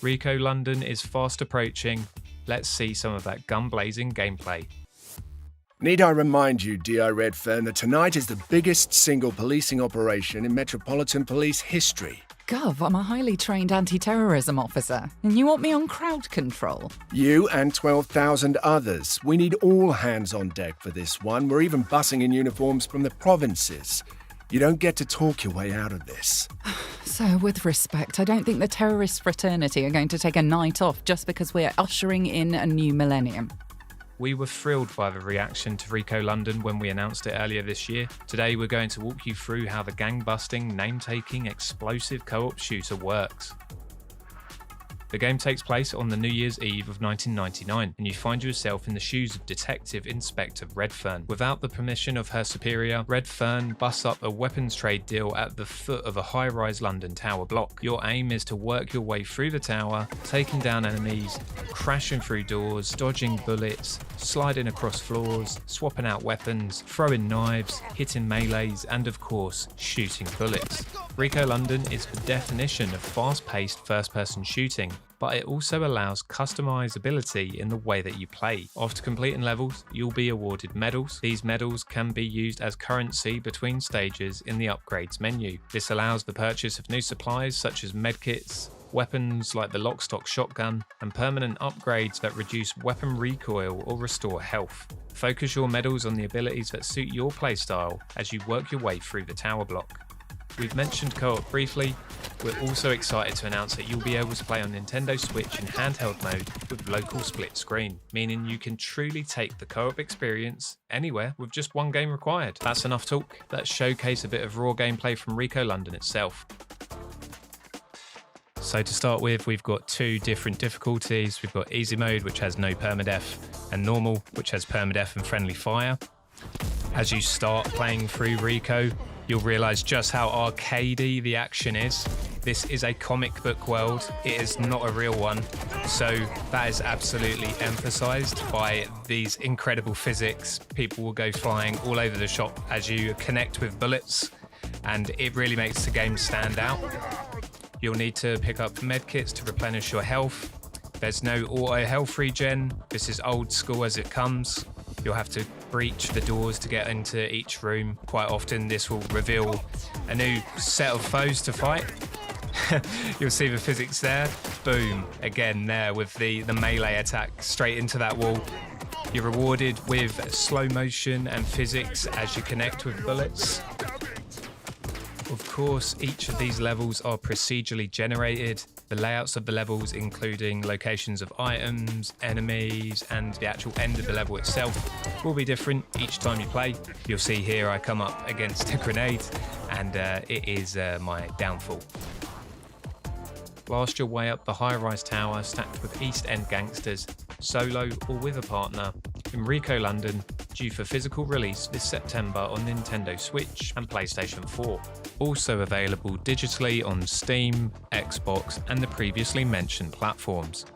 RICO London is fast approaching. Let's see some of that gun-blazing gameplay. Need I remind you, D.I. Redfern, that tonight is the biggest single policing operation in Metropolitan Police history. Gov, I'm a highly trained anti-terrorism officer, and you want me on crowd control? You and 12,000 others. We need all hands on deck for this one. We're even bussing in uniforms from the provinces. You don't get to talk your way out of this. So, with respect, I don't think the terrorist fraternity are going to take a night off just because we're ushering in a new millennium. We were thrilled by the reaction to RICO London when we announced it earlier this year. Today we're going to walk you through how the gang-busting, name-taking, explosive co-op shooter works. The game takes place on the New Year's Eve of 1999, and you find yourself in the shoes of Detective Inspector Redfern. Without the permission of her superior, Redfern busts up a weapons trade deal at the foot of a high-rise London tower block. Your aim is to work your way through the tower, taking down enemies, crashing through doors, dodging bullets, sliding across floors, swapping out weapons, throwing knives, hitting melees, and of course, shooting bullets. RICO London is the definition of fast-paced first-person shooting, but it also allows customizability in the way that you play. After completing levels, you'll be awarded medals. These medals can be used as currency between stages in the upgrades menu. This allows the purchase of new supplies such as medkits, weapons like the lockstock shotgun, and permanent upgrades that reduce weapon recoil or restore health. Focus your medals on the abilities that suit your playstyle as you work your way through the tower block. We've mentioned co-op briefly. We're also excited to announce that you'll be able to play on Nintendo Switch in handheld mode with local split screen, meaning you can truly take the co-op experience anywhere with just one game required. That's enough talk. Let's showcase a bit of raw gameplay from RICO London itself. So to start with, we've got two different difficulties. We've got easy mode, which has no permadeath, and normal, which has permadeath and friendly fire. As you start playing through RICO, you'll realise just how arcadey the action is. This is a comic book world, it is not a real one, so that is absolutely emphasised by these incredible physics. People will go flying all over the shop as you connect with bullets, and it really makes the game stand out. You'll need to pick up medkits to replenish your health. There's no auto health regen, this is old school as it comes. You'll have to breach the doors to get into each room. Quite often this will reveal a new set of foes to fight. You'll see the physics there. Boom, again there with the melee attack straight into that wall. You're rewarded with slow motion and physics as you connect with bullets. Of course, each of these levels are procedurally generated. The layouts of the levels, including locations of items, enemies, and the actual end of the level itself, will be different each time you play. You'll see here I come up against a grenade, and it is my downfall. Blast your way up the high-rise tower stacked with East End gangsters, solo or with a partner, in RICO London, due for physical release this September on Nintendo Switch and PlayStation 4. Also available digitally on Steam, Xbox and the previously mentioned platforms.